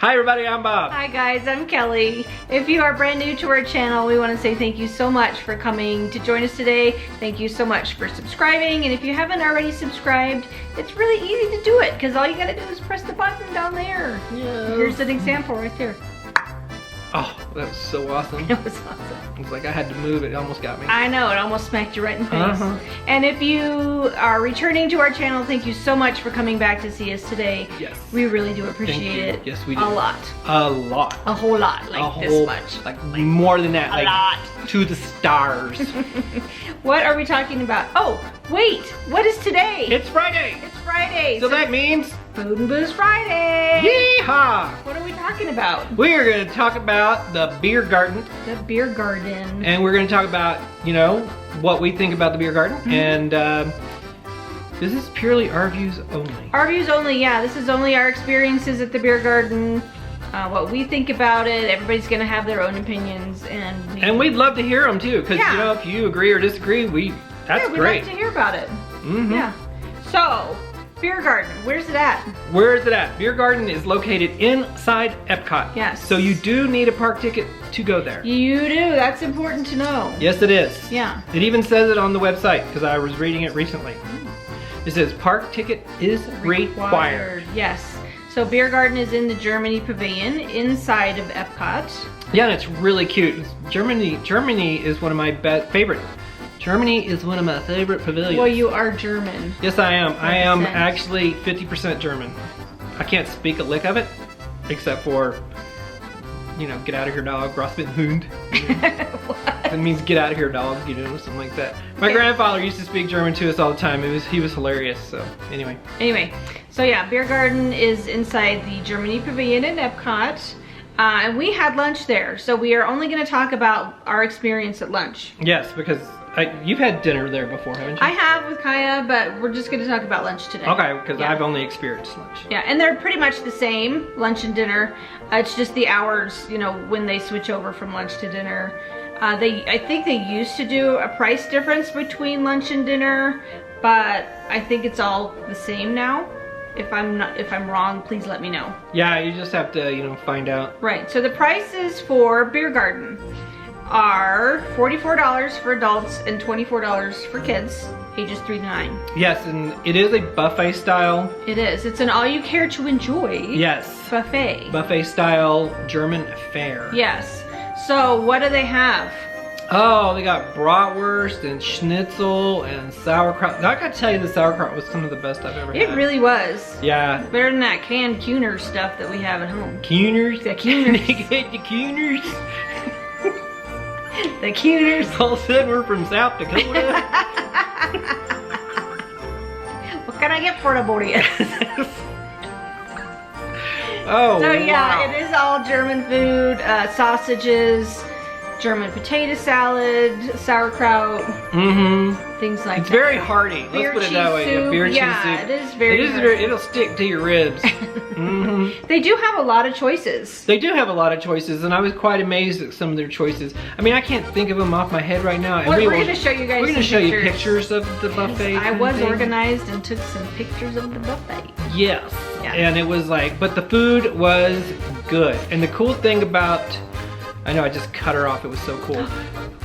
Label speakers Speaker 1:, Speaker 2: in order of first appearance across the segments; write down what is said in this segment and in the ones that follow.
Speaker 1: Hi everybody, I'm Bob.
Speaker 2: Hi guys, I'm Kelly. If you are brand new to our channel, we want to say thank you so much for coming to join us today. Thank you so much for subscribing, and if you haven't already subscribed, it's really easy to do it because all you gotta do is press the button down there.
Speaker 1: Yeah.
Speaker 2: Here's an example right there.
Speaker 1: Oh, that was so awesome.
Speaker 2: It was awesome.
Speaker 1: It's like I had to move, it almost got me.
Speaker 2: I know, it almost smacked you right in the face. And if you are returning to our channel, thank you so much for coming back to see us today.
Speaker 1: Yes.
Speaker 2: We really do appreciate it.
Speaker 1: Yes, we do.
Speaker 2: A lot.
Speaker 1: A lot.
Speaker 2: A whole lot, like this much.
Speaker 1: Like more than that.
Speaker 2: A lot.
Speaker 1: To the stars.
Speaker 2: What are we talking about? Oh, wait, what is today?
Speaker 1: It's Friday.
Speaker 2: It's Friday.
Speaker 1: So that means
Speaker 2: Food and Booze Friday.
Speaker 1: yeehaw!
Speaker 2: What are we talking about?
Speaker 1: We are going to talk about the beer garden.
Speaker 2: The beer garden.
Speaker 1: And we're going to talk about, you know, what we think about the beer garden. And this is purely our views only.
Speaker 2: Our views only, yeah. This is only our experiences at the beer garden. What we think about it. Everybody's going to have their own opinions. And
Speaker 1: we'd love to hear them too. Because,
Speaker 2: Yeah.
Speaker 1: you know, if you agree or disagree, that's
Speaker 2: yeah, we'd
Speaker 1: great.
Speaker 2: like to hear about it.
Speaker 1: Mm-hmm.
Speaker 2: Yeah. So, beer garden, where's it at?
Speaker 1: Where is it at? Beer garden is located inside Epcot.
Speaker 2: Yes.
Speaker 1: So you do need a park ticket to go there.
Speaker 2: You do. That's important to know.
Speaker 1: Yes, it is.
Speaker 2: Yeah.
Speaker 1: It even says it on the website because I was reading it recently. It says park ticket is required.
Speaker 2: Yes. So beer garden is in the Germany Pavilion inside of Epcot.
Speaker 1: Yeah, and it's really cute. Germany is one of my favorite. Germany is one of my favorite pavilions.
Speaker 2: Well, you are German.
Speaker 1: Yes, I am. I am
Speaker 2: 100%.
Speaker 1: actually 50% German. I can't speak a lick of it, except for, you know, get out of here, dog. Raus mit Hund. It means get out of here, dog. You know, something like that. My grandfather used to speak German to us all the time. He was hilarious. So anyway.
Speaker 2: So yeah, beer garden is inside the Germany Pavilion in Epcot. And we had lunch there, so we are only going to talk about our experience at lunch.
Speaker 1: Yes, because you've had dinner there before, haven't you?
Speaker 2: I have with Kaya, but we're just going to talk about lunch today.
Speaker 1: Okay, because
Speaker 2: Yeah.
Speaker 1: I've only experienced lunch.
Speaker 2: Yeah, and they're pretty much the same, lunch and dinner. It's just the hours, you know, when they switch over from lunch to dinner. I think they used to do a price difference between lunch and dinner, but I think it's all the same now. If I'm wrong, please let me know.
Speaker 1: Yeah, you just have to, you know, find out.
Speaker 2: Right, so the prices for beer garden are $44 for adults and $24 for kids, ages 3 to 9.
Speaker 1: Yes, and it is a buffet style.
Speaker 2: It is. It's an all you care to enjoy
Speaker 1: Yes.
Speaker 2: buffet.
Speaker 1: Buffet style German fare.
Speaker 2: Yes. So what do they have?
Speaker 1: Oh, they got bratwurst and schnitzel and sauerkraut. I gotta tell you, the sauerkraut was some of the best I've ever had.
Speaker 2: It really was.
Speaker 1: Yeah.
Speaker 2: Better than that canned Kuhner stuff that we have at home.
Speaker 1: Kuhners?
Speaker 2: The Kuhners.
Speaker 1: They get the Kuhners.
Speaker 2: The Kuhners.
Speaker 1: All of a sudden we're from South Dakota.
Speaker 2: What can I get for the booty?
Speaker 1: Oh,
Speaker 2: So yeah,
Speaker 1: wow.
Speaker 2: it is all German food, sausages, German potato salad, sauerkraut, things like
Speaker 1: It's
Speaker 2: that.
Speaker 1: very hearty. Let's
Speaker 2: Beer
Speaker 1: put it that
Speaker 2: cheese
Speaker 1: way.
Speaker 2: soup.
Speaker 1: Beer cheese
Speaker 2: Yeah,
Speaker 1: soup.
Speaker 2: it is very hearty.
Speaker 1: It'll stick to your ribs.
Speaker 2: They do have a lot of choices.
Speaker 1: They do have a lot of choices, and I was quite amazed at some of their choices. I mean, I can't think of them off my head right now. And
Speaker 2: We're
Speaker 1: will-
Speaker 2: going to show you guys
Speaker 1: We're going to
Speaker 2: some
Speaker 1: show you
Speaker 2: pictures.
Speaker 1: pictures of the buffet.
Speaker 2: I
Speaker 1: kind
Speaker 2: was
Speaker 1: of thing.
Speaker 2: organized and took some pictures of the buffet.
Speaker 1: Yes.
Speaker 2: Yeah.
Speaker 1: And it was like, but the food was good. And the cool thing about, I know I just cut her off. It was so cool.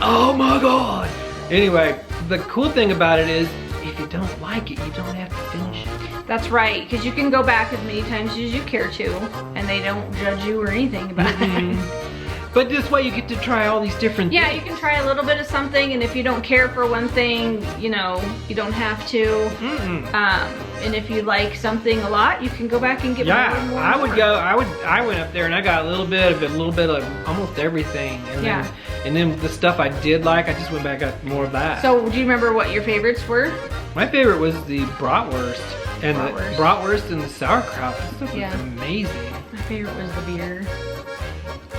Speaker 1: Oh my God. Anyway, the cool thing about it is, if you don't like it, you don't have to finish it.
Speaker 2: That's right, because you can go back as many times as you care to, and they don't judge you or anything about it.
Speaker 1: But this way you get to try all these different
Speaker 2: Yeah,
Speaker 1: things.
Speaker 2: you can try a little bit of something, and if you don't care for one thing, you know, you don't have to. And if you like something a lot, you can go back and get more and more.
Speaker 1: I
Speaker 2: and
Speaker 1: would
Speaker 2: more.
Speaker 1: go. I went up there and I got a little bit of almost everything. And
Speaker 2: Yeah.
Speaker 1: then the stuff I did like, I just went back and got more of that.
Speaker 2: So, do you remember what your favorites were?
Speaker 1: My favorite was the bratwurst and
Speaker 2: Bratwurst.
Speaker 1: the bratwurst and the sauerkraut. That stuff
Speaker 2: Yeah.
Speaker 1: was amazing.
Speaker 2: My favorite was the beer.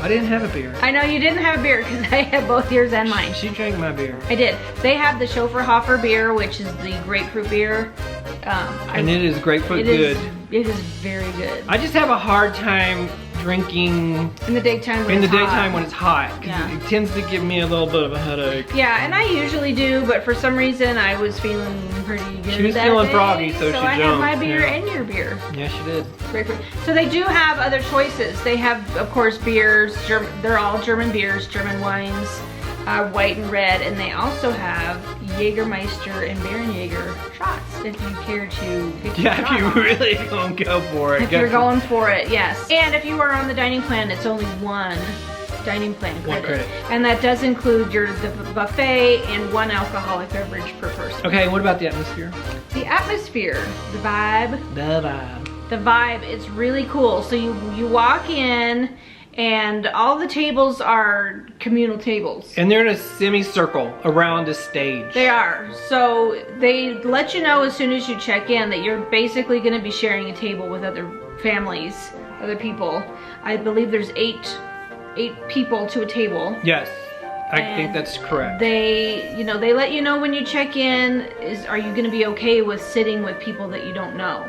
Speaker 1: I didn't have a beer.
Speaker 2: I know you didn't have a beer because I had both yours and mine.
Speaker 1: She drank my beer.
Speaker 2: I did. They have the Schofferhofer beer, which is the grapefruit beer.
Speaker 1: And it is grapefruit
Speaker 2: It
Speaker 1: good.
Speaker 2: is very good.
Speaker 1: I just have a hard time drinking
Speaker 2: in the daytime when
Speaker 1: in the
Speaker 2: it's hot.
Speaker 1: daytime when it's hot. 'Cause
Speaker 2: Yeah.
Speaker 1: it tends to give me a little bit of a headache.
Speaker 2: Yeah, and I usually do, but for some reason I was feeling pretty good.
Speaker 1: She was
Speaker 2: that
Speaker 1: feeling
Speaker 2: day,
Speaker 1: froggy, so she
Speaker 2: I had
Speaker 1: jumped,
Speaker 2: my beer
Speaker 1: yeah.
Speaker 2: and your beer.
Speaker 1: Yeah, she did.
Speaker 2: Grapefruit. So they do have other choices. They have, of course, beers. They're all German beers, German wines, white and red, and they also have Jägermeister and Baron Jaeger shots. If you care to pick your
Speaker 1: Yeah, if
Speaker 2: shot
Speaker 1: you
Speaker 2: on.
Speaker 1: really gonna go for it.
Speaker 2: If you're going for it, yes. And if you are on the dining plan, it's only one dining plan
Speaker 1: One
Speaker 2: credit.
Speaker 1: credit.
Speaker 2: And that does include the buffet and one alcoholic beverage per person.
Speaker 1: Okay, what about the atmosphere?
Speaker 2: The atmosphere, the vibe,
Speaker 1: The vibe.
Speaker 2: the vibe is really cool. So you walk in and all the tables are communal tables.
Speaker 1: And they're in a semicircle around a stage.
Speaker 2: They are. So they let you know as soon as you check in that you're basically going to be sharing a table with other families, other people. I believe there's eight people to a table.
Speaker 1: Yes, I
Speaker 2: And
Speaker 1: think that's correct.
Speaker 2: They let you know when you check in, are you going to be okay with sitting with people that you don't know?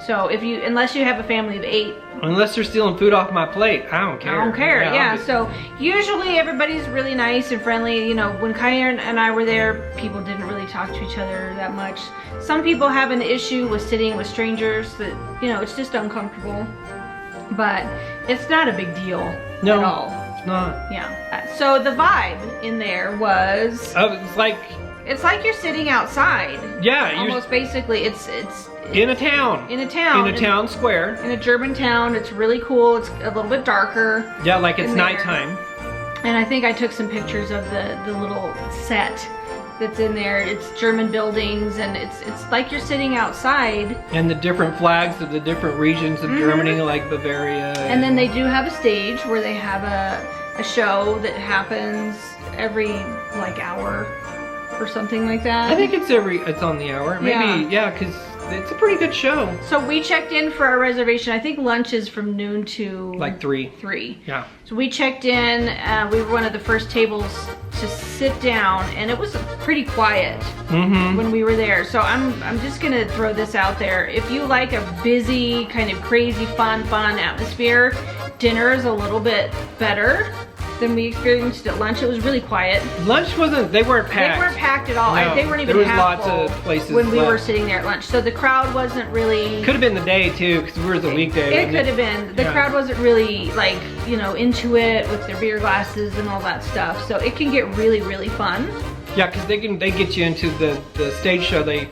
Speaker 2: So unless you have a family of 8,
Speaker 1: Unless they're stealing food off my plate, I don't care.
Speaker 2: I don't care. Yeah.
Speaker 1: I'll be-
Speaker 2: So usually everybody's really nice and friendly. You know, when Kaya and I were there, people didn't really talk to each other that much. Some people have an issue with sitting with strangers that, it's just uncomfortable. But it's not a big deal
Speaker 1: No,
Speaker 2: at all.
Speaker 1: it's not.
Speaker 2: Yeah. So the vibe in there was,
Speaker 1: Oh, it's like,
Speaker 2: it's like you're sitting outside.
Speaker 1: yeah, you're
Speaker 2: Almost basically, it's
Speaker 1: in a town.
Speaker 2: in a town.
Speaker 1: In a town square.
Speaker 2: In a German town. It's really cool. It's a little bit darker.
Speaker 1: Yeah, like it's
Speaker 2: in there.
Speaker 1: nighttime.
Speaker 2: And I think I took some pictures of the little set that's in there. It's German buildings, and it's like you're sitting outside.
Speaker 1: And the different flags of the different regions of Germany, like Bavaria.
Speaker 2: And then they do have a stage where they have a show that happens every hour or something like that.
Speaker 1: I think it's on the hour. Maybe, yeah, because it's a pretty good show.
Speaker 2: So we checked in for our reservation. I think lunch is from noon to
Speaker 1: Like 3.
Speaker 2: 3.
Speaker 1: Yeah.
Speaker 2: So we checked in. We were one of the first tables to sit down, and it was pretty quiet
Speaker 1: Mm-hmm.
Speaker 2: when we were there. So I'm just gonna throw this out there. If you like a busy, kind of crazy, fun atmosphere, dinner is a little bit better than we experienced at lunch. It was really quiet.
Speaker 1: Lunch they weren't packed.
Speaker 2: They weren't packed at all.
Speaker 1: No,
Speaker 2: They weren't even
Speaker 1: there was
Speaker 2: half
Speaker 1: lots
Speaker 2: full
Speaker 1: of places
Speaker 2: when we were
Speaker 1: left.
Speaker 2: sitting there at lunch. So the crowd wasn't really.
Speaker 1: Could have been the day too, because we were the weekday.
Speaker 2: It
Speaker 1: wasn't
Speaker 2: could have been. The
Speaker 1: Yeah.
Speaker 2: crowd wasn't really into it with their beer glasses and all that stuff. So it can get really, really fun.
Speaker 1: Yeah, because they get you into the stage show. They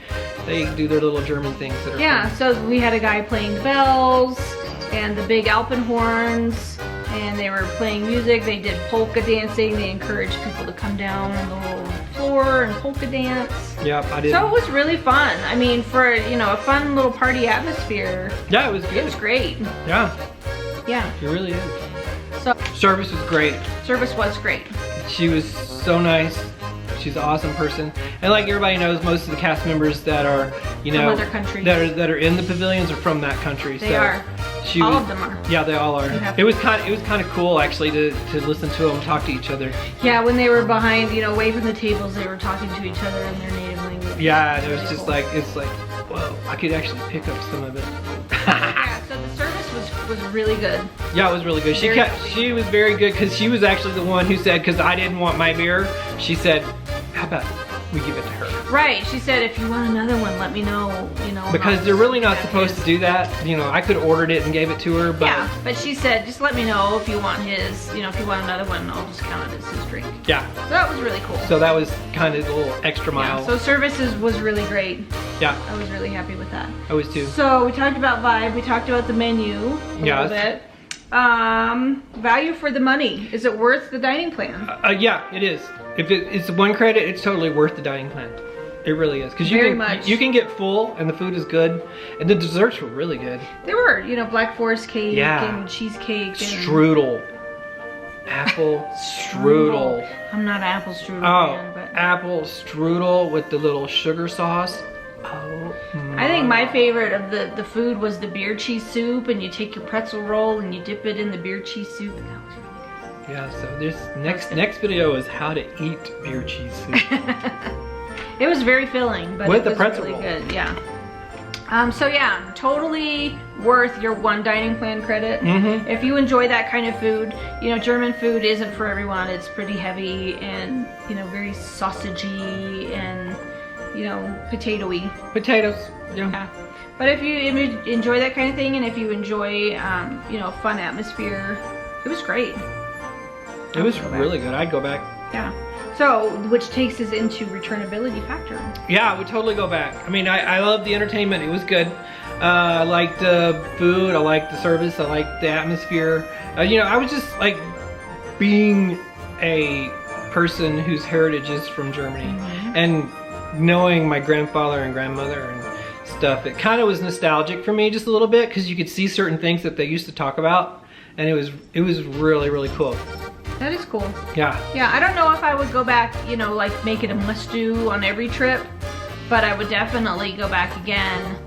Speaker 1: do their little German things that are
Speaker 2: Yeah,
Speaker 1: fun.
Speaker 2: so we had a guy playing the bells and the big Alpenhorns, and they were playing music. They did polka dancing. They encouraged people to come down on the little floor and polka dance.
Speaker 1: Yep, I did.
Speaker 2: So it was really fun. I mean, for a fun little party atmosphere,
Speaker 1: Yeah, it was
Speaker 2: it
Speaker 1: good.
Speaker 2: was great.
Speaker 1: Yeah,
Speaker 2: Yeah.
Speaker 1: it really is.
Speaker 2: So
Speaker 1: Service was great.
Speaker 2: service was great.
Speaker 1: She was so nice. She's an awesome person. And like everybody knows, most of the cast members that are,
Speaker 2: From other countries.
Speaker 1: that are in the pavilions are from that country.
Speaker 2: They
Speaker 1: so
Speaker 2: are.
Speaker 1: She
Speaker 2: All
Speaker 1: was,
Speaker 2: of them are.
Speaker 1: Yeah, they all are.
Speaker 2: You have
Speaker 1: It was kind of cool actually to listen to them talk to each other.
Speaker 2: Yeah, when they were behind, away from the tables, they were talking to each other in their native language.
Speaker 1: Yeah, it was
Speaker 2: Really
Speaker 1: just
Speaker 2: cool.
Speaker 1: it's like, whoa, I could actually pick up some of it.
Speaker 2: Yeah, so the service was really good.
Speaker 1: Yeah, it was really good. She was very good because she was actually the one who said, because I didn't want my beer, she said, how about we give it to her?
Speaker 2: Right, she said, if you want another one, let me know,
Speaker 1: Because they're really not supposed to do that. I could have ordered it and gave it to her, but
Speaker 2: Yeah, but she said, just let me know if you want his, if you want another one, I'll just count it as his drink.
Speaker 1: yeah.
Speaker 2: So that was really cool.
Speaker 1: So that was kind of a little extra mile.
Speaker 2: Yeah, so services was really great.
Speaker 1: Yeah,
Speaker 2: I was really happy with that.
Speaker 1: I was too.
Speaker 2: So we talked about vibe, we talked about the menu a
Speaker 1: Yeah.
Speaker 2: little bit. Value for the money. Is it worth the dining plan?
Speaker 1: Yeah, it is. If it's 1 credit, it's totally worth the dining plan. It really is. Because
Speaker 2: Very much.
Speaker 1: you can get full and the food is good. And the desserts were really good.
Speaker 2: There were, Black Forest cake
Speaker 1: Yeah.
Speaker 2: and cheesecake. And
Speaker 1: Strudel. Apple strudel.
Speaker 2: I'm not an apple strudel
Speaker 1: Oh,
Speaker 2: fan, but
Speaker 1: apple strudel with the little sugar sauce. Oh,
Speaker 2: I think my favorite of the food was the beer cheese soup, and you take your pretzel roll and you dip it in the beer cheese soup. And that was really
Speaker 1: Yeah, so this next video is how to eat beer cheese soup.
Speaker 2: good. It was very filling, but
Speaker 1: With
Speaker 2: it
Speaker 1: the
Speaker 2: was
Speaker 1: pretzel
Speaker 2: really
Speaker 1: roll.
Speaker 2: good. Yeah. So yeah, totally worth your one dining plan credit.
Speaker 1: Mm-hmm.
Speaker 2: If you enjoy that kind of food, you know, German food isn't for everyone. It's pretty heavy and, you know, very sausagey and, you know, potatoey.
Speaker 1: Potatoes. Yeah.
Speaker 2: Yeah. But if you enjoy that kind of thing, and if you enjoy, you know, fun atmosphere, it was great.
Speaker 1: It was really good. I'd go back.
Speaker 2: Yeah. So, which takes us into returnability factor.
Speaker 1: Yeah, I would totally go back. I mean, I love the entertainment. It was good. I liked the food. I liked the service. I liked the atmosphere. You know, I was just like being a person whose heritage is from Germany, and knowing my grandfather and grandmother and stuff. It kind of was nostalgic for me just a little bit, because you could see certain things that they used to talk about, and it was really, really cool.
Speaker 2: That is cool.
Speaker 1: Yeah.
Speaker 2: Yeah, I don't know if I would go back, you know, like make it a must-do on every trip, but I would definitely go back again,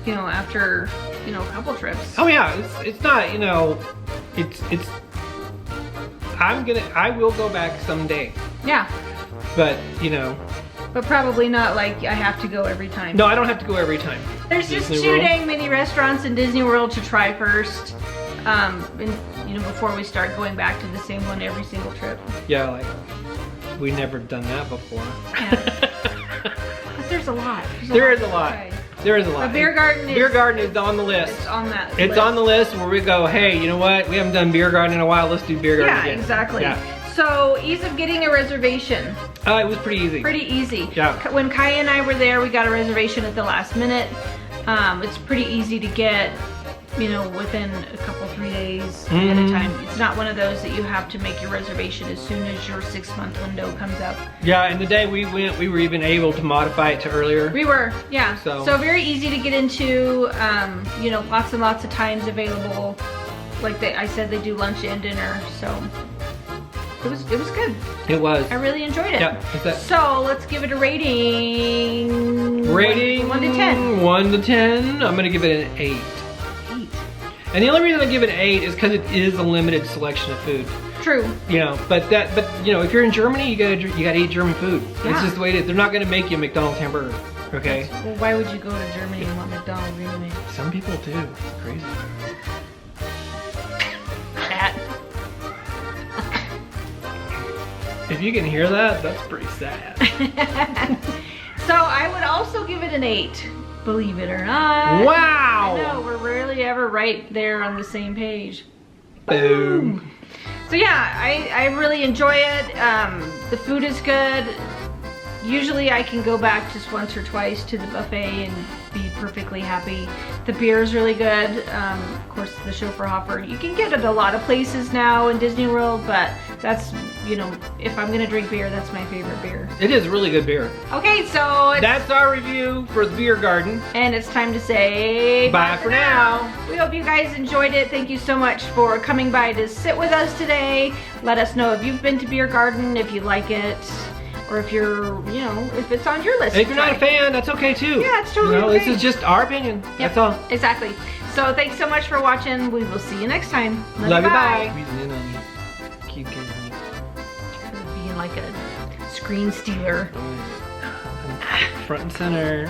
Speaker 2: you know, after, you know, a couple trips.
Speaker 1: Oh yeah, it's not, you know, I will go back someday,
Speaker 2: Yeah,
Speaker 1: but you know,
Speaker 2: but probably not like I have to go every time.
Speaker 1: no, I don't have to go every time.
Speaker 2: There's just
Speaker 1: Disney
Speaker 2: too
Speaker 1: World.
Speaker 2: dang many restaurants in Disney World to try first, and, you know, before we start going back to the same one every single trip.
Speaker 1: Yeah, like we never done that before.
Speaker 2: But there's a lot.
Speaker 1: There is a lot.
Speaker 2: to try.
Speaker 1: There is a lot.
Speaker 2: But Beer Garden is-
Speaker 1: Beer Garden is on the list.
Speaker 2: It's on that
Speaker 1: It's
Speaker 2: list.
Speaker 1: on the list where we go, hey, you know what? We haven't done Beer Garden in a while. Let's do Beer Garden
Speaker 2: Yeah,
Speaker 1: again.
Speaker 2: exactly.
Speaker 1: Yeah.
Speaker 2: So, ease of getting a reservation.
Speaker 1: It was pretty easy.
Speaker 2: Pretty easy.
Speaker 1: Yeah.
Speaker 2: When Kai and I were there, we got a reservation at the last minute. It's pretty easy to get, you know, within a couple, 3 days at a time. It's not one of those that you have to make your reservation as soon as your 6-month window comes up.
Speaker 1: Yeah, and the day we went, we were even able to modify it to earlier.
Speaker 2: We were, yeah.
Speaker 1: So
Speaker 2: very easy to get into, you know, lots and lots of times available. Like I said, they do lunch and dinner, so it was good.
Speaker 1: It was.
Speaker 2: I really enjoyed it.
Speaker 1: Yeah. Is that
Speaker 2: So let's give it a rating.
Speaker 1: rating?
Speaker 2: 1 to 10.
Speaker 1: 1 to 10. I'm gonna give it an 8.
Speaker 2: 8.
Speaker 1: And the only reason I give it an 8 is because it is a limited selection of food.
Speaker 2: True.
Speaker 1: You know, but you know, if you're in Germany, you gotta eat German food.
Speaker 2: Yeah.
Speaker 1: It's just the way it is. They're not gonna make you a McDonald's hamburger. Okay.
Speaker 2: Well, why would you go to Germany and want McDonald's anyway?
Speaker 1: Some people do. It's crazy.
Speaker 2: That.
Speaker 1: If you can hear that, that's pretty sad.
Speaker 2: So I would also give it an 8. Believe it or not.
Speaker 1: Wow.
Speaker 2: I know, we're rarely ever right there on the same page.
Speaker 1: Boom.
Speaker 2: So yeah, I really enjoy it. The food is good. Usually I can go back just once or twice to the buffet and be perfectly happy. The beer is really good. Of course, the Schöfferhofer. You can get it a lot of places now in Disney World, but that's, you know, if I'm gonna drink beer, that's my favorite beer.
Speaker 1: It is really good beer.
Speaker 2: Okay, so
Speaker 1: That's our review for the Beer Garden.
Speaker 2: and it's time to say
Speaker 1: Bye for now.
Speaker 2: We hope you guys enjoyed it. Thank you so much for coming by to sit with us today. Let us know if you've been to Beer Garden, if you like it, or if you're, you know, if it's on your list.
Speaker 1: If
Speaker 2: to
Speaker 1: you're not a
Speaker 2: try.
Speaker 1: fan, that's okay too.
Speaker 2: Yeah, it's totally
Speaker 1: You know,
Speaker 2: okay.
Speaker 1: This is just our opinion.
Speaker 2: Yep,
Speaker 1: That's all.
Speaker 2: Exactly. So thanks so much for watching. We will see you next time.
Speaker 1: Love you. Bye.
Speaker 2: Being like a screen stealer.
Speaker 1: Front and center.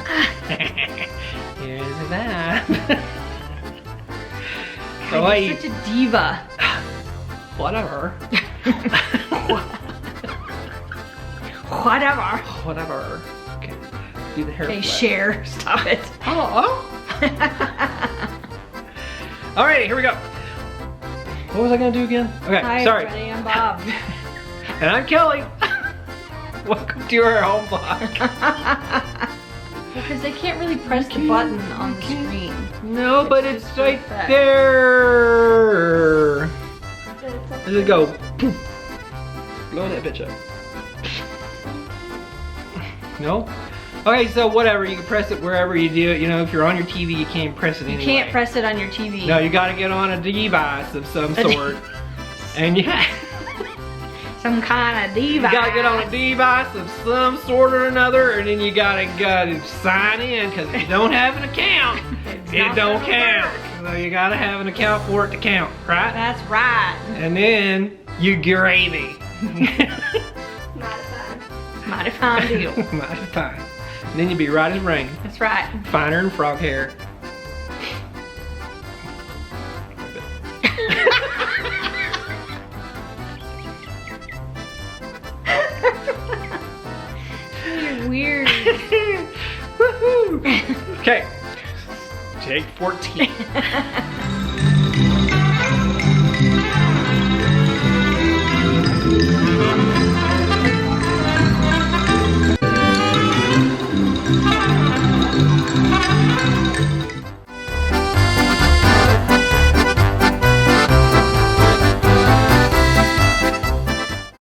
Speaker 1: Here's that.
Speaker 2: God,
Speaker 1: Oh,
Speaker 2: you're such a diva.
Speaker 1: whatever.
Speaker 2: Whatever.
Speaker 1: Whatever. Okay. Do the hair.
Speaker 2: Okay,
Speaker 1: flip.
Speaker 2: share. Stop it.
Speaker 1: Oh. All right, here we go. What was I gonna do again? Okay,
Speaker 2: Hi,
Speaker 1: sorry.
Speaker 2: everybody. I'm Bob.
Speaker 1: And I'm Kelly. Welcome to our home vlog.
Speaker 2: Because they can't really press the button on the screen.
Speaker 1: No, but it's
Speaker 2: just
Speaker 1: right
Speaker 2: like that.
Speaker 1: there. Does it go? Blow that bitch up. No? Okay, so whatever. You can press it wherever you do it. You know, if you're on your TV, you can't press it anyway.
Speaker 2: You can't press it on your TV.
Speaker 1: No, you gotta get on a device of some sort. And you
Speaker 2: Some kind of diva.
Speaker 1: You gotta get on a device of some sort or another, and then you gotta sign in, because if you don't have an account,
Speaker 2: It's
Speaker 1: it
Speaker 2: not
Speaker 1: don't
Speaker 2: gonna
Speaker 1: count.
Speaker 2: work.
Speaker 1: So you gotta have an account for it to count, right?
Speaker 2: That's right.
Speaker 1: And then you gravy.
Speaker 2: Mighty fine deal.
Speaker 1: Mighty fine. And then you'd be right as rain.
Speaker 2: That's right.
Speaker 1: Finer than frog hair.
Speaker 2: You're weird.
Speaker 1: Woohoo! Okay. Take 14.